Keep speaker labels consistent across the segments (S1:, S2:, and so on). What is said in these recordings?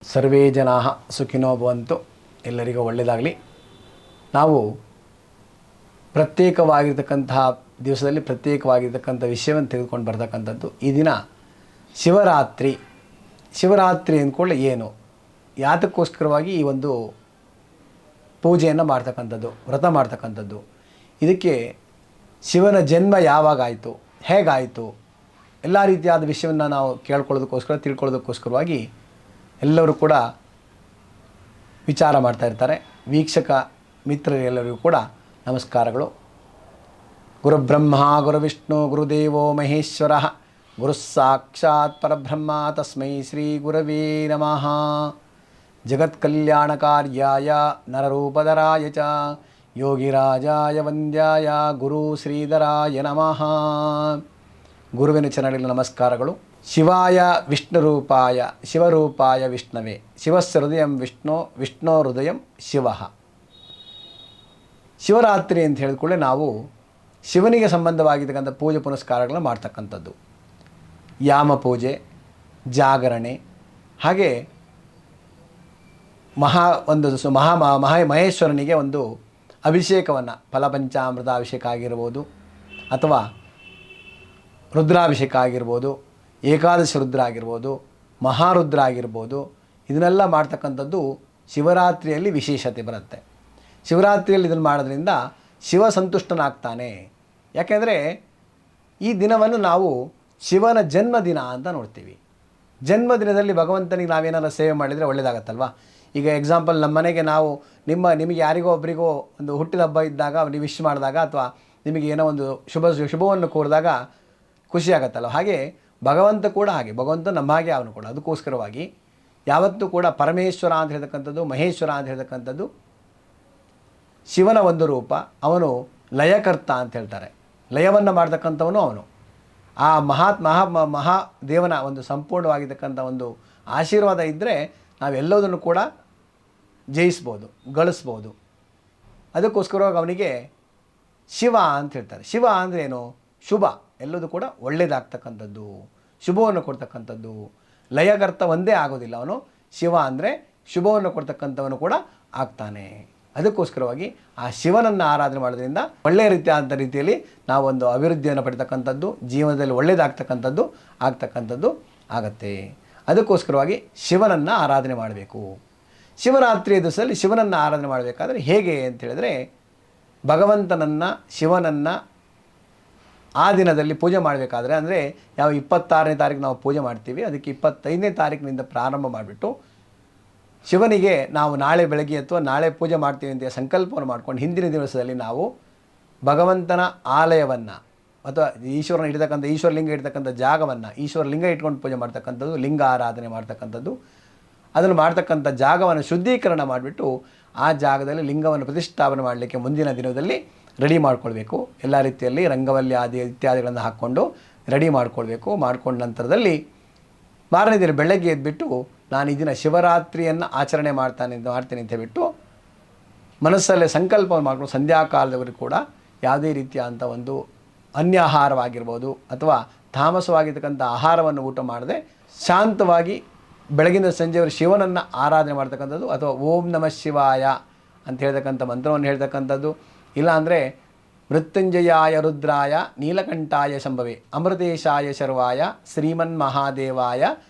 S1: ಸರ್ವೇ ಜನಾಃ ಸುಖಿನೋ ಭವಂತು. ಎಲ್ಲರಿಗೂ ಒಳ್ಳೆಯದಾಗಲಿ. ನಾವು ಪ್ರತ್ಯೇಕವಾಗಿರ್ತಕ್ಕಂತಹ ದಿವಸದಲ್ಲಿ ಪ್ರತ್ಯೇಕವಾಗಿರ್ತಕ್ಕಂಥ ವಿಷಯವನ್ನು ತೆಗೆದುಕೊಂಡು ಬರ್ತಕ್ಕಂಥದ್ದು ಈ ದಿನ ಶಿವರಾತ್ರಿ. ಶಿವರಾತ್ರಿ ಅಂದ್ಕೊಳ್ಳಿ ಏನು, ಯಾತಕ್ಕೋಸ್ಕರವಾಗಿ ಈ ಒಂದು ಪೂಜೆಯನ್ನು ಮಾಡ್ತಕ್ಕಂಥದ್ದು, ವ್ರತ ಮಾಡ್ತಕ್ಕಂಥದ್ದು, ಇದಕ್ಕೆ ಶಿವನ ಜನ್ಮ ಯಾವಾಗಾಯಿತು, ಹೇಗಾಯಿತು, ಎಲ್ಲ ರೀತಿಯಾದ ವಿಷಯವನ್ನು ನಾವು ಕೇಳ್ಕೊಳ್ಳೋದಕ್ಕೋಸ್ಕರ, ತಿಳ್ಕೊಳ್ಳೋದಕ್ಕೋಸ್ಕರವಾಗಿ ಎಲ್ಲರೂ ಕೂಡ ವಿಚಾರ ಮಾಡ್ತಾ ಇರ್ತಾರೆ. ವೀಕ್ಷಕ ಮಿತ್ರರೆಲ್ಲರಿಗೂ ಕೂಡ ನಮಸ್ಕಾರಗಳು. ಗುರುಬ್ರಹ್ಮ ಗುರುವಿಷ್ಣು ಗುರುದೇವೋ ಮಹೇಶ್ವರ, ಗುರು ಸಾಕ್ಷಾತ್ ಪರಬ್ರಹ್ಮ ತಸ್ಮೈ ಶ್ರೀ ಗುರವೇ ನಮಃ. ಜಗತ್ಕಲ್ಯಾಣಕಾರ್ಯಾಯ ನರರೂಪಧರಾಯ ಚ ಯೋಗಿರಾಜಾಯ ವಂದ್ಯಾಯ ಗುರು ಶ್ರೀಧರಾಯ ನಮಃ. ಗುರುವಿನ ಚರಣದಲ್ಲಿ ನಮಸ್ಕಾರಗಳು. ಶಿವಾಯ ವಿಷ್ಣುರೂಪಾಯ ಶಿವರೂಪಾಯ ವಿಷ್ಣವೇ, ಶಿವಸ್ಯ ಹೃದಯಂ ವಿಷ್ಣು, ವಿಷ್ಣು ಹೃದಯಂ ಶಿವ. ಶಿವರಾತ್ರಿ ಅಂತ ಹೇಳಿದ್ಕೊಳ್ಳೆ ನಾವು ಶಿವನಿಗೆ ಸಂಬಂಧವಾಗಿರ್ತಕ್ಕಂಥ ಪೂಜೆ ಪುನಸ್ಕಾರಗಳನ್ನು ಮಾಡ್ತಕ್ಕಂಥದ್ದು. ಯಾಮ ಪೂಜೆ, ಜಾಗರಣೆ, ಹಾಗೆ ಮಹೇಶ್ವರನಿಗೆ ಒಂದು ಅಭಿಷೇಕವನ್ನು, ಫಲಪಂಚಾಮೃತ ಅಭಿಷೇಕ ಆಗಿರ್ಬೋದು, ಅಥವಾ ರುದ್ರಾಭಿಷೇಕ ಆಗಿರ್ಬೋದು, ಏಕಾದಶಿ ರುದ್ರ ಆಗಿರ್ಬೋದು, ಮಹಾರುದ್ರ ಆಗಿರ್ಬೋದು, ಇದನ್ನೆಲ್ಲ ಮಾಡ್ತಕ್ಕಂಥದ್ದು ಶಿವರಾತ್ರಿಯಲ್ಲಿ ವಿಶೇಷತೆ ಬರುತ್ತೆ. ಶಿವರಾತ್ರಿಯಲ್ಲಿ ಇದನ್ನು ಮಾಡೋದ್ರಿಂದ ಶಿವ ಸಂತುಷ್ಟನಾಗ್ತಾನೆ. ಯಾಕೆಂದರೆ ಈ ದಿನವನ್ನು ನಾವು ಶಿವನ ಜನ್ಮದಿನ ಅಂತ ನೋಡ್ತೀವಿ. ಜನ್ಮದಿನದಲ್ಲಿ ಭಗವಂತನಿಗೆ ನಾವೇನಾದ್ರು ಸೇವೆ ಮಾಡಿದರೆ ಒಳ್ಳೆಯದಾಗತ್ತಲ್ವ. ಈಗ ಎಕ್ಸಾಂಪಲ್, ನಮ್ಮ ಮನೆಗೆ ನಾವು ನಿಮಗೆ ಯಾರಿಗೋ ಒಬ್ಬರಿಗೋ ಒಂದು ಹುಟ್ಟಿದ ಹಬ್ಬ ಇದ್ದಾಗ ನೀವು ವಿಶ್ ಮಾಡಿದಾಗ, ಅಥವಾ ನಿಮಗೆ ಏನೋ ಒಂದು ಶುಭವನ್ನು ಕೋರಿದಾಗ ಖುಷಿ ಆಗುತ್ತಲ್ಲ. ಹಾಗೆ ಭಗವಂತ ಕೂಡ ಹಾಗೆ, ಭಗವಂತ ನಮ್ಮ ಹಾಗೆ ಅವನು ಕೂಡ. ಅದಕ್ಕೋಸ್ಕರವಾಗಿ ಯಾವತ್ತೂ ಕೂಡ ಪರಮೇಶ್ವರ ಅಂತ ಹೇಳ್ತಕ್ಕಂಥದ್ದು, ಮಹೇಶ್ವರ ಅಂತ ಹೇಳ್ತಕ್ಕಂಥದ್ದು ಶಿವನ ಒಂದು ರೂಪ. ಅವನು ಲಯಕರ್ತ ಅಂತ ಹೇಳ್ತಾರೆ. ಲಯವನ್ನು ಮಾಡ್ತಕ್ಕಂಥವನು ಅವನು. ಆ ಮಹಾದೇವನ ಒಂದು ಸಂಪೂರ್ಣವಾಗಿರ್ತಕ್ಕಂಥ ಒಂದು ಆಶೀರ್ವಾದ ಇದ್ದರೆ ನಾವೆಲ್ಲದನ್ನು ಕೂಡ ಜಯಿಸ್ಬೋದು, ಗಳಿಸ್ಬೋದು. ಅದಕ್ಕೋಸ್ಕರವಾಗಿ ಅವನಿಗೆ ಶಿವ ಅಂತ ಹೇಳ್ತಾರೆ. ಶಿವ ಅಂದರೆ ಏನು? ಶುಭ, ಎಲ್ಲದೂ ಕೂಡ ಒಳ್ಳೆಯದಾಗ್ತಕ್ಕಂಥದ್ದು, ಶುಭವನ್ನು ಕೊಡ್ತಕ್ಕಂಥದ್ದು. ಲಯಕರ್ತ ಒಂದೇ ಆಗೋದಿಲ್ಲ ಅವನು. ಶಿವ ಅಂದರೆ ಶುಭವನ್ನು ಕೊಡ್ತಕ್ಕಂಥವನು ಕೂಡ ಆಗ್ತಾನೆ. ಅದಕ್ಕೋಸ್ಕರವಾಗಿ ಆ ಶಿವನನ್ನು ಆರಾಧನೆ ಮಾಡೋದ್ರಿಂದ ಒಳ್ಳೆಯ ರೀತಿಯಲ್ಲಿ ನಾವೊಂದು ಅಭಿವೃದ್ಧಿಯನ್ನು ಪಡಿತಕ್ಕಂಥದ್ದು, ಜೀವನದಲ್ಲಿ ಒಳ್ಳೆಯದಾಗ್ತಕ್ಕಂಥದ್ದು ಆಗತ್ತೆ. ಅದಕ್ಕೋಸ್ಕರವಾಗಿ ಶಿವನನ್ನು ಆರಾಧನೆ ಮಾಡಬೇಕು. ಶಿವರಾತ್ರಿಯ ದಿವಸದಲ್ಲಿ ಶಿವನನ್ನು ಆರಾಧನೆ ಮಾಡಬೇಕಾದ್ರೆ ಹೇಗೆ ಅಂತ ಹೇಳಿದ್ರೆ, ಶಿವನನ್ನು ಆ ದಿನದಲ್ಲಿ ಪೂಜೆ ಮಾಡಬೇಕಾದ್ರೆ, ಅಂದರೆ ಯಾವ 26ನೇ ತಾರೀಕು ನಾವು ಪೂಜೆ ಮಾಡ್ತೀವಿ, ಅದಕ್ಕೆ 25ನೇ ತಾರೀಕಿನಿಂದ ಪ್ರಾರಂಭ ಮಾಡಿಬಿಟ್ಟು ಶಿವನಿಗೆ ನಾವು ನಾಳೆ ಬೆಳಗ್ಗೆ ಅಥವಾ ನಾಳೆ ಪೂಜೆ ಮಾಡ್ತೀವಿ ಅಂತ ಸಂಕಲ್ಪವನ್ನು ಮಾಡ್ಕೊಂಡು ಹಿಂದಿನ ದಿವಸದಲ್ಲಿ ನಾವು ಭಗವಂತನ ಆಲಯವನ್ನು ಅಥವಾ ಈಶ್ವರಲಿಂಗ ಇಡ್ತಕ್ಕಂಥ ಜಾಗವನ್ನು, ಈಶ್ವರಲಿಂಗ ಇಟ್ಕೊಂಡು ಪೂಜೆ ಮಾಡ್ತಕ್ಕಂಥದ್ದು, ಲಿಂಗ ಆರಾಧನೆ ಮಾಡ್ತಕ್ಕಂಥದ್ದು, ಅದನ್ನು ಮಾಡ್ತಕ್ಕಂಥ ಜಾಗವನ್ನು ಶುದ್ಧೀಕರಣ ಮಾಡಿಬಿಟ್ಟು ಆ ಜಾಗದಲ್ಲಿ ಲಿಂಗವನ್ನು ಪ್ರತಿಷ್ಠಾಪನೆ ಮಾಡಲಿಕ್ಕೆ ಮುಂದಿನ ದಿನದಲ್ಲಿ ರೆಡಿ ಮಾಡ್ಕೊಳ್ಬೇಕು. ಎಲ್ಲ ರೀತಿಯಲ್ಲಿ ರಂಗವಲ್ಲಿ ಇತ್ಯಾದಿಗಳನ್ನು ಹಾಕ್ಕೊಂಡು ರೆಡಿ ಮಾಡ್ಕೊಳ್ಬೇಕು. ಮಾಡ್ಕೊಂಡ ನಂತರದಲ್ಲಿ ಮಾರನೇ ದಿನ ಬೆಳಗ್ಗೆ ಎದ್ಬಿಟ್ಟು ನಾನು ಈ ದಿನ ಶಿವರಾತ್ರಿಯನ್ನು ಆಚರಣೆ ಮಾಡ್ತೀನಿ ಅಂತ ಹೇಳ್ಬಿಟ್ಟು ಮನಸ್ಸಲ್ಲೇ ಸಂಕಲ್ಪವನ್ನು ಮಾಡ್ಕೊಂಡು ಸಂಧ್ಯಾಕಾಲದವರೆಗೂ ಕೂಡ ಯಾವುದೇ ರೀತಿಯಾದಂಥ ಒಂದು ಅನ್ಯ ಆಹಾರವಾಗಿರ್ಬೋದು ಅಥವಾ ತಾಮಸವಾಗಿರ್ತಕ್ಕಂಥ ಆಹಾರವನ್ನು ಊಟ ಮಾಡದೆ ಶಾಂತವಾಗಿ ಬೆಳಗಿನ ಸಂಜೆಯವರು ಶಿವನನ್ನು ಆರಾಧನೆ ಮಾಡ್ತಕ್ಕಂಥದ್ದು, ಅಥವಾ ಓಂ ನಮಃ ಶಿವಾಯ ಅಂತ ಹೇಳ್ತಕ್ಕಂಥ ಮಂತ್ರವನ್ನು ಹೇಳ್ತಕ್ಕಂಥದ್ದು. ಇಲ್ಲಾಂದರೆ ಮೃತ್ಯುಂಜಯಾಯ ರುದ್ರಾಯ ನೀಲಕಂಠಾಯ ಶಂಭವೇ ಅಮೃತೇಶಾಯ ಶರ್ವಾಯ ಶ್ರೀಮನ್ ಮಹಾದೇವಾಯ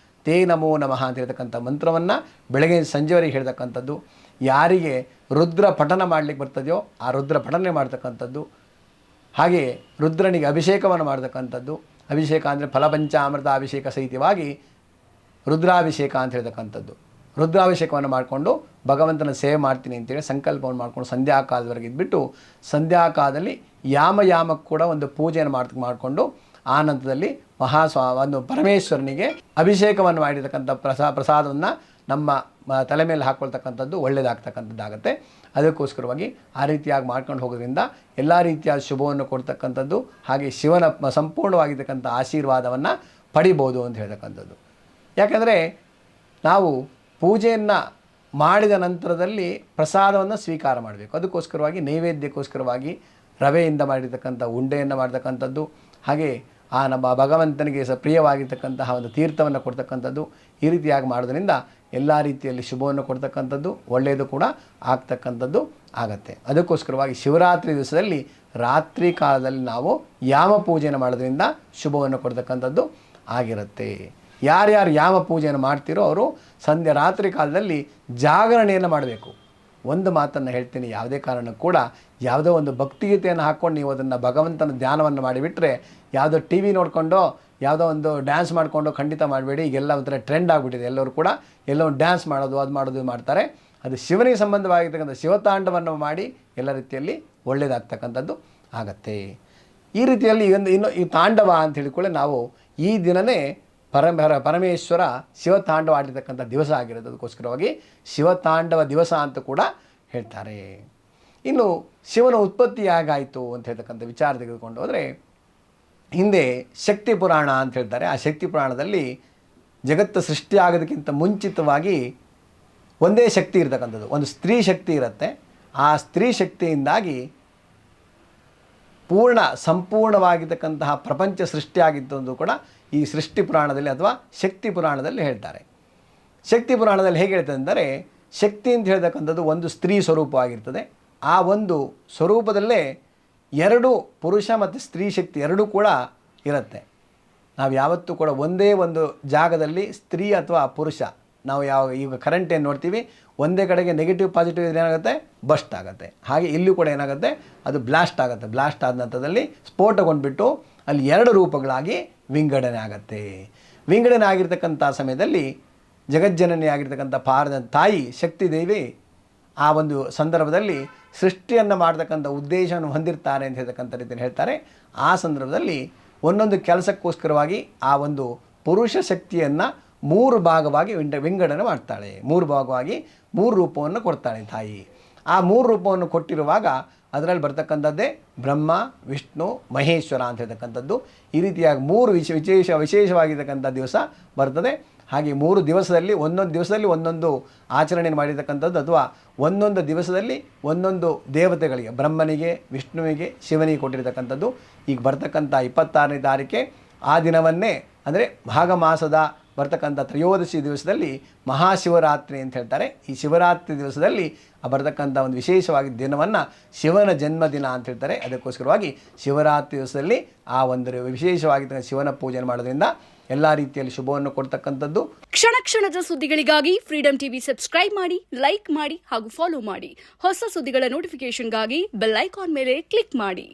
S1: ತೇ ನಮೋ ನಮಃ ಅಂತ ಹೇಳ್ತಕ್ಕಂಥ ಮಂತ್ರವನ್ನು ಬೆಳಗ್ಗೆ ಸಂಜೆವರೆಗೆ ಹೇಳ್ತಕ್ಕಂಥದ್ದು. ಯಾರಿಗೆ ರುದ್ರ ಪಠನ ಮಾಡಲಿಕ್ಕೆ ಬರ್ತದೆಯೋ ಆ ರುದ್ರ ಪಠನೆ ಮಾಡ್ತಕ್ಕಂಥದ್ದು. ಹಾಗೆ ರುದ್ರನಿಗೆ ಅಭಿಷೇಕವನ್ನು ಮಾಡ್ತಕ್ಕಂಥದ್ದು. ಅಭಿಷೇಕ ಅಂದರೆ ಫಲಪಂಚಾಮೃತ ಅಭಿಷೇಕ ಸಹಿತವಾಗಿ ರುದ್ರಾಭಿಷೇಕ ಅಂತ ಹೇಳ್ತಕ್ಕಂಥದ್ದು. ರುದ್ರಾಭಿಷೇಕವನ್ನು ಮಾಡಿಕೊಂಡು ಭಗವಂತನ ಸೇವೆ ಮಾಡ್ತೀನಿ ಅಂತೇಳಿ ಸಂಕಲ್ಪವನ್ನು ಮಾಡಿಕೊಂಡು ಸಂಧ್ಯಾಕಾಲದವರೆಗೆ ಇದ್ಬಿಟ್ಟು ಸಂಧ್ಯಾಕಾಲದಲ್ಲಿ ಯಾಮಕ್ಕೆ ಕೂಡ ಒಂದು ಪೂಜೆಯನ್ನು ಮಾಡಿಕೊಂಡು ಆ ನಂತರದಲ್ಲಿ ಒಂದು ಪರಮೇಶ್ವರನಿಗೆ ಅಭಿಷೇಕವನ್ನು ಮಾಡಿರ್ತಕ್ಕಂಥ ಪ್ರಸಾದವನ್ನು ನಮ್ಮ ತಲೆ ಮೇಲೆ ಹಾಕ್ಕೊಳ್ತಕ್ಕಂಥದ್ದು ಒಳ್ಳೆಯದಾಗ್ತಕ್ಕಂಥದ್ದಾಗತ್ತೆ. ಅದಕ್ಕೋಸ್ಕರವಾಗಿ ಆ ರೀತಿಯಾಗಿ ಮಾಡ್ಕೊಂಡು ಹೋಗೋದ್ರಿಂದ ಎಲ್ಲ ರೀತಿಯಾದ ಶುಭವನ್ನು ಕೊಡ್ತಕ್ಕಂಥದ್ದು, ಹಾಗೆ ಶಿವನ ಸಂಪೂರ್ಣವಾಗಿರ್ತಕ್ಕಂಥ ಆಶೀರ್ವಾದವನ್ನು ಪಡಿಬೋದು ಅಂತ ಹೇಳ್ತಕ್ಕಂಥದ್ದು. ಯಾಕೆಂದರೆ ನಾವು ಪೂಜೆಯನ್ನು ಮಾಡಿದ ನಂತರದಲ್ಲಿ ಪ್ರಸಾದವನ್ನು ಸ್ವೀಕಾರ ಮಾಡಬೇಕು. ಅದಕ್ಕೋಸ್ಕರವಾಗಿ ನೈವೇದ್ಯಕ್ಕೋಸ್ಕರವಾಗಿ ರವೆಯಿಂದ ಮಾಡಿರ್ತಕ್ಕಂಥ ಉಂಡೆಯನ್ನು ಮಾಡ್ತಕ್ಕಂಥದ್ದು, ಹಾಗೆ ಆ ನಮ್ಮ ಭಗವಂತನಿಗೆ ಪ್ರಿಯವಾಗಿರ್ತಕ್ಕಂತಹ ಒಂದು ತೀರ್ಥವನ್ನು ಕೊಡ್ತಕ್ಕಂಥದ್ದು, ಈ ರೀತಿಯಾಗಿ ಮಾಡೋದ್ರಿಂದ ಎಲ್ಲ ರೀತಿಯಲ್ಲಿ ಶುಭವನ್ನು ಕೊಡ್ತಕ್ಕಂಥದ್ದು, ಒಳ್ಳೆಯದು ಕೂಡ ಆಗ್ತಕ್ಕಂಥದ್ದು ಆಗತ್ತೆ. ಅದಕ್ಕೋಸ್ಕರವಾಗಿ ಶಿವರಾತ್ರಿ ದಿವಸದಲ್ಲಿ ರಾತ್ರಿ ಕಾಲದಲ್ಲಿ ನಾವು ಯಾಮ ಪೂಜೆಯನ್ನು ಮಾಡೋದ್ರಿಂದ ಶುಭವನ್ನು ಕೊಡ್ತಕ್ಕಂಥದ್ದು ಆಗಿರುತ್ತೆ. ಯಾರ್ಯಾರು ಯಾಮ ಪೂಜೆಯನ್ನು ಮಾಡ್ತೀರೋ ಅವರು ರಾತ್ರಿ ಕಾಲದಲ್ಲಿ ಜಾಗರಣೆಯನ್ನು ಮಾಡಬೇಕು. ಒಂದು ಮಾತನ್ನು ಹೇಳ್ತೀನಿ, ಯಾವುದೇ ಕಾರಣಕ್ಕೂ ಕೂಡ ಯಾವುದೋ ಒಂದು ಭಕ್ತಿಗೀತೆಯನ್ನು ಹಾಕ್ಕೊಂಡು ನೀವು ಅದನ್ನು ಭಗವಂತನ ಧ್ಯಾನವನ್ನು ಮಾಡಿಬಿಟ್ರೆ, ಯಾವುದೋ ಟಿ ವಿ ನೋಡಿಕೊಂಡು ಯಾವುದೋ ಒಂದು ಡ್ಯಾನ್ಸ್ ಮಾಡಿಕೊಂಡು ಖಂಡಿತ ಮಾಡಬೇಡಿ. ಈಗೆಲ್ಲ ಒಂಥರ ಟ್ರೆಂಡ್ ಆಗಿಬಿಟ್ಟಿದೆ. ಎಲ್ಲರೂ ಕೂಡ ಎಲ್ಲೋ ಡ್ಯಾನ್ಸ್ ಮಾಡೋದು, ಅದು ಮಾಡೋದು ಮಾಡ್ತಾರೆ. ಅದು ಶಿವನಿಗೆ ಸಂಬಂಧವಾಗಿರ್ತಕ್ಕಂಥ ಶಿವತಾಂಡವನ್ನು ಮಾಡಿ ಎಲ್ಲ ರೀತಿಯಲ್ಲಿ ಒಳ್ಳೆಯದಾಗ್ತಕ್ಕಂಥದ್ದು ಆಗತ್ತೆ. ಈ ರೀತಿಯಲ್ಲಿ ಇನ್ನು ಈ ತಾಂಡವ ಅಂತ ಹೇಳಿಕೊಳ್ಳೆ ನಾವು ಈ ದಿನವೇ ಪರಮೇಶ್ವರ ಶಿವತಾಂಡವ ಆಡಿರ್ತಕ್ಕಂಥ ದಿವಸ ಆಗಿರೋದು. ಅದಕ್ಕೋಸ್ಕರವಾಗಿ ಶಿವತಾಂಡವ ದಿವಸ ಅಂತ ಕೂಡ ಹೇಳ್ತಾರೆ. ಇನ್ನು ಶಿವನ ಉತ್ಪತ್ತಿ ಹೇಗಾಯಿತು ಅಂತ ಹೇಳ್ತಕ್ಕಂಥ ವಿಚಾರ ತೆಗೆದುಕೊಂಡು ಹೋದರೆ, ಹಿಂದೆ ಶಕ್ತಿ ಪುರಾಣ ಅಂತ ಹೇಳ್ತಾರೆ. ಆ ಶಕ್ತಿ ಪುರಾಣದಲ್ಲಿ ಜಗತ್ತು ಸೃಷ್ಟಿಯಾಗೋದಕ್ಕಿಂತ ಮುಂಚಿತವಾಗಿ ಒಂದೇ ಶಕ್ತಿ ಇರತಕ್ಕಂಥದ್ದು, ಒಂದು ಸ್ತ್ರೀ ಶಕ್ತಿ ಇರುತ್ತೆ. ಆ ಸ್ತ್ರೀ ಶಕ್ತಿಯಿಂದಾಗಿ ಸಂಪೂರ್ಣವಾಗಿರ್ತಕ್ಕಂತಹ ಪ್ರಪಂಚ ಸೃಷ್ಟಿಯಾಗಿತ್ತು ಎಂದು ಕೂಡ ಈ ಸೃಷ್ಟಿ ಪುರಾಣದಲ್ಲಿ ಅಥವಾ ಶಕ್ತಿ ಪುರಾಣದಲ್ಲಿ ಹೇಳ್ತಾರೆ. ಶಕ್ತಿ ಪುರಾಣದಲ್ಲಿ ಹೇಗೆ ಹೇಳ್ತದೆ ಅಂದರೆ, ಶಕ್ತಿ ಅಂತ ಹೇಳ್ತಕ್ಕಂಥದ್ದು ಒಂದು ಸ್ತ್ರೀ ಸ್ವರೂಪವಾಗಿರ್ತದೆ. ಆ ಒಂದು ಸ್ವರೂಪದಲ್ಲೇ ಎರಡು ಪುರುಷ ಮತ್ತು ಸ್ತ್ರೀ ಶಕ್ತಿ ಎರಡೂ ಕೂಡ ಇರುತ್ತೆ. ನಾವು ಯಾವತ್ತೂ ಕೂಡ ಒಂದೇ ಒಂದು ಜಾಗದಲ್ಲಿ ಸ್ತ್ರೀ ಅಥವಾ ಪುರುಷ, ನಾವು ಈಗ ಕರೆಂಟ್ ಏನು ನೋಡ್ತೀವಿ, ಒಂದೇ ಕಡೆಗೆ ನೆಗೆಟಿವ್ ಪಾಸಿಟಿವ್ ಏನಾಗುತ್ತೆ, ಬಸ್ಟ್ ಆಗುತ್ತೆ. ಹಾಗೆ ಇಲ್ಲೂ ಕೂಡ ಏನಾಗುತ್ತೆ, ಅದು ಬ್ಲಾಸ್ಟ್ ಆಗುತ್ತೆ. ಬ್ಲಾಸ್ಟ್ ಆದ ನಂತರದಲ್ಲಿ ಸ್ಫೋಟಗೊಂಡ್ಬಿಟ್ಟು ಅಲ್ಲಿ ಎರಡು ರೂಪಗಳಾಗಿ ವಿಂಗಡಣೆ ಆಗುತ್ತೆ. ವಿಂಗಡಣೆ ಆಗಿರ್ತಕ್ಕಂಥ ಸಮಯದಲ್ಲಿ ಜಗಜ್ಜನನಿ ಆಗಿರ್ತಕ್ಕಂಥ ತಾಯಿ ಶಕ್ತಿ ದೇವಿ ಆ ಒಂದು ಸಂದರ್ಭದಲ್ಲಿ ಸೃಷ್ಟಿಯನ್ನು ಮಾಡ್ತಕ್ಕಂಥ ಉದ್ದೇಶವನ್ನು ಹೊಂದಿರ್ತಾರೆ ಅಂತ ಹೇಳ್ತಕ್ಕಂಥ ರೀತಿಯಲ್ಲಿ ಹೇಳ್ತಾರೆ. ಆ ಸಂದರ್ಭದಲ್ಲಿ ಒಂದೊಂದು ಕೆಲಸಕ್ಕೋಸ್ಕರವಾಗಿ ಆ ಒಂದು ಪುರುಷ ಶಕ್ತಿಯನ್ನು ಮೂರು ಭಾಗವಾಗಿ ವಿಂಗಡಣೆ ಮಾಡ್ತಾಳೆ. ಮೂರು ಭಾಗವಾಗಿ ಮೂರು ರೂಪವನ್ನು ಕೊಡ್ತಾಳೆ ತಾಯಿ. ಆ ಮೂರು ರೂಪವನ್ನು ಕೊಟ್ಟಿರುವಾಗ ಅದರಲ್ಲಿ ಬರ್ತಕ್ಕಂಥದ್ದೇ ಬ್ರಹ್ಮ, ವಿಷ್ಣು, ಮಹೇಶ್ವರ ಅಂತ ಹೇಳ್ತಕ್ಕಂಥದ್ದು. ಈ ರೀತಿಯಾಗಿ ಮೂರು ವಿಶೇಷವಾಗಿರ್ತಕ್ಕಂಥ ದಿವಸ ಬರ್ತದೆ. ಹಾಗೆ ಮೂರು ದಿವಸದಲ್ಲಿ ಒಂದೊಂದು ದಿವಸದಲ್ಲಿ ಒಂದೊಂದು ಆಚರಣೆ ಮಾಡಿರ್ತಕ್ಕಂಥದ್ದು, ಅಥವಾ ಒಂದೊಂದು ದಿವಸದಲ್ಲಿ ಒಂದೊಂದು ದೇವತೆಗಳಿಗೆ, ಬ್ರಹ್ಮನಿಗೆ, ವಿಷ್ಣುವಿಗೆ, ಶಿವನಿಗೆ ಕೊಟ್ಟಿರ್ತಕ್ಕಂಥದ್ದು. ಈಗ ಬರ್ತಕ್ಕಂಥ 26ನೇ ತಾರೀಕೆ ಆ ದಿನವನ್ನೇ ಅಂದರೆ ಭಾಗ ಮಾಸದ ಬರ್ತಕ್ಕಂಥ ತ್ರಯೋದಶಿ ದಿವಸದಲ್ಲಿ ಮಹಾಶಿವರಾತ್ರಿ ಅಂತ ಹೇಳ್ತಾರೆ. ಈ ಶಿವರಾತ್ರಿ ದಿವಸದಲ್ಲಿ ಬರ್ತಕ್ಕಂಥ ಒಂದು ವಿಶೇಷವಾಗಿ ದಿನವನ್ನು ಶಿವನ ಜನ್ಮದಿನ ಅಂತ ಹೇಳ್ತಾರೆ. ಅದಕ್ಕೋಸ್ಕರವಾಗಿ ಶಿವರಾತ್ರಿ ದಿವಸದಲ್ಲಿ ಆ ಒಂದು ವಿಶೇಷವಾಗಿ ಶಿವನ ಪೂಜೆ ಮಾಡೋದ್ರಿಂದ ಎಲ್ಲ ರೀತಿಯಲ್ಲಿ ಶುಭವನ್ನು ಕೊಡ್ತಕ್ಕಂಥದ್ದು.
S2: ಕ್ಷಣ ಕ್ಷಣದ ಸುದ್ದಿಗಳಿಗಾಗಿ ಫ್ರೀಡಂ ಟಿವಿ ಸಬ್ಸ್ಕ್ರೈಬ್ ಮಾಡಿ, ಲೈಕ್ ಮಾಡಿ ಹಾಗೂ ಫಾಲೋ ಮಾಡಿ. ಹೊಸ ಸುದ್ದಿಗಳ ನೋಟಿಫಿಕೇಶನ್ಗಾಗಿ ಬೆಲ್ ಐಕಾನ್ ಮೇಲೆ ಕ್ಲಿಕ್ ಮಾಡಿ.